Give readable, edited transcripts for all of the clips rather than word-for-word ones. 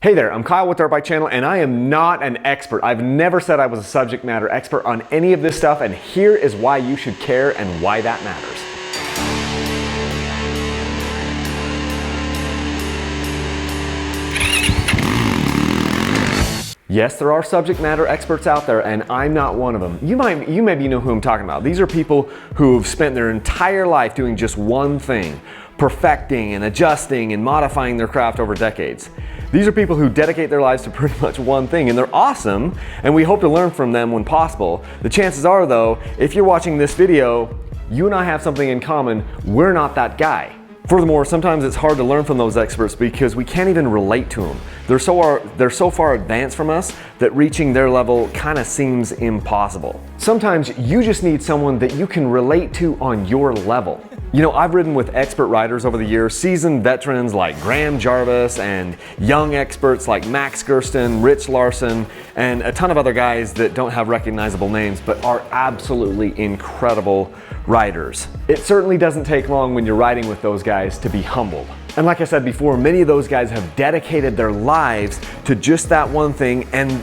Hey there, I'm Kyle with Dirt Bike Channel, and I am not an expert. I've never said I was a subject matter expert on any of this stuff, and here is why you should care and why that matters. Yes, there are subject matter experts out there, and I'm not one of them. You maybe know who I'm talking about. These are people who have spent their entire life doing just one thing, perfecting and adjusting and modifying their craft over decades. These are people who dedicate their lives to pretty much one thing, and they're awesome, and we hope to learn from them when possible. The chances are, though, if you're watching this video, you and I have something in common. We're not that guy. Furthermore, sometimes it's hard to learn from those experts because we can't even relate to them. They're so far advanced from us that reaching their level kind of seems impossible. Sometimes you just need someone that you can relate to on your level. You know, I've ridden with expert riders over the years, seasoned veterans like Graham Jarvis and young experts like Max Gersten, Rich Larson, and a ton of other guys that don't have recognizable names but are absolutely incredible riders. It certainly doesn't take long when you're riding with those guys to be humbled. And like I said before, many of those guys have dedicated their lives to just that one thing, and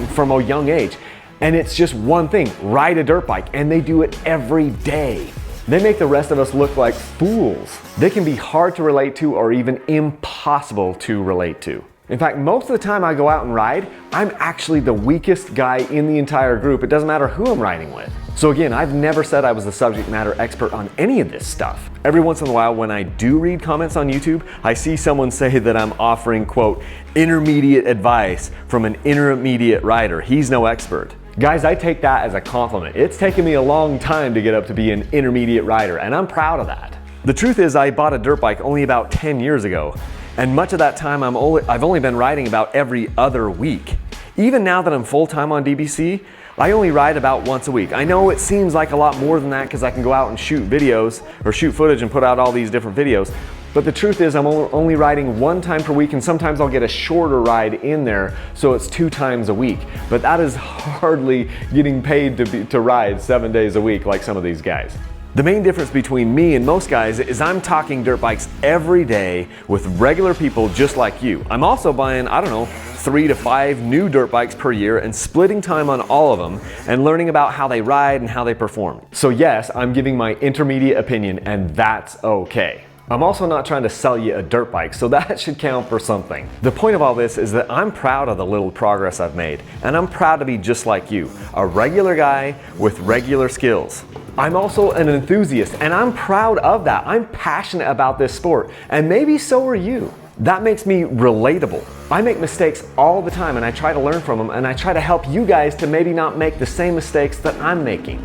from a young age. And it's just one thing, ride a dirt bike, and they do it every day. They make the rest of us look like fools. They can be hard to relate to or even impossible to relate to. In fact, most of the time I go out and ride, I'm actually the weakest guy in the entire group. It doesn't matter who I'm riding with. So again, I've never said I was a subject matter expert on any of this stuff. Every once in a while when I do read comments on YouTube, I see someone say that I'm offering, quote, intermediate advice from an intermediate rider. He's no expert. Guys, I take that as a compliment. It's taken me a long time to get up to be an intermediate rider, and I'm proud of that. The truth is, I bought a dirt bike only about 10 years ago, and much of that time I've only been riding about every other week. Even now that I'm full-time on DBC, I only ride about once a week. I know it seems like a lot more than that because I can go out and shoot videos or shoot footage and put out all these different videos. But the truth is I'm only riding one time per week, and sometimes I'll get a shorter ride in there, so it's 2 times a week. But that is hardly getting paid to ride 7 days a week like some of these guys. The main difference between me and most guys is I'm talking dirt bikes every day with regular people just like you. I'm also buying, 3 to 5 new dirt bikes per year and splitting time on all of them and learning about how they ride and how they perform. So yes, I'm giving my intermediate opinion, and that's okay. I'm also not trying to sell you a dirt bike, so that should count for something. The point of all this is that I'm proud of the little progress I've made, and I'm proud to be just like you, a regular guy with regular skills. I'm also an enthusiast, and I'm proud of that. I'm passionate about this sport, and maybe so are you. That makes me relatable. I make mistakes all the time, and I try to learn from them, and I try to help you guys to maybe not make the same mistakes that I'm making.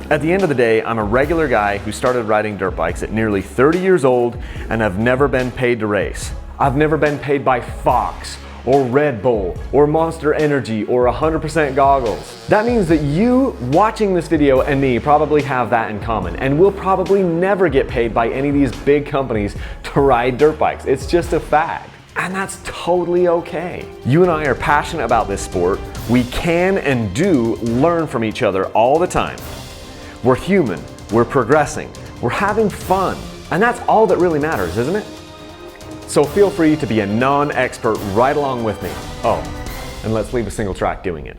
At the end of the day, I'm a regular guy who started riding dirt bikes at nearly 30 years old, and I've never been paid to race. I've never been paid by Fox or Red Bull or Monster Energy or 100% goggles. That means that you watching this video and me probably have that in common, and we'll probably never get paid by any of these big companies to ride dirt bikes. It's just a fact. And that's totally okay. You and I are passionate about this sport. We can and do learn from each other all the time. We're human, we're progressing, we're having fun, and that's all that really matters, isn't it? So feel free to be a non-expert right along with me. Oh, and let's leave a single track doing it.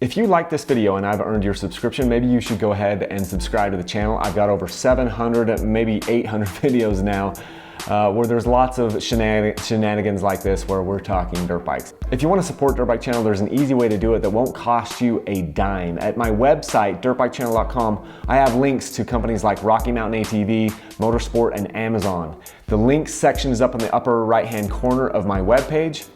If you like this video and I've earned your subscription, maybe you should go ahead and subscribe to the channel. I've got over 700, maybe 800 videos now, where there's lots of shenanigans like this where we're talking dirt bikes. If you want to support Dirt Bike Channel, there's an easy way to do it that won't cost you a dime. At my website, dirtbikechannel.com, I have links to companies like Rocky Mountain ATV, Motorsport, and Amazon. The links section is up in the upper right-hand corner of my webpage,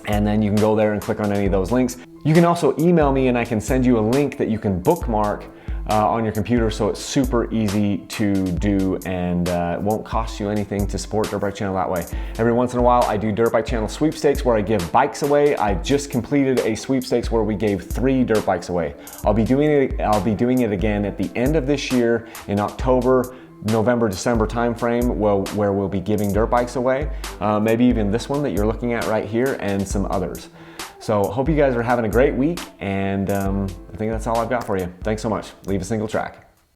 and then you can go there and click on any of those links. You can also email me and I can send you a link that you can bookmark on your computer, so it's super easy to do, and it won't cost you anything to support Dirt Bike Channel that way. Every once in a while I do Dirt Bike Channel sweepstakes where I give bikes away. I just completed a sweepstakes where we gave 3 dirt bikes away. I'll be doing it again at the end of this year in October, November, December timeframe, where we'll be giving dirt bikes away. Maybe even this one that you're looking at right here, and some others. So hope you guys are having a great week, and I think that's all I've got for you. Thanks so much. Leave a single track.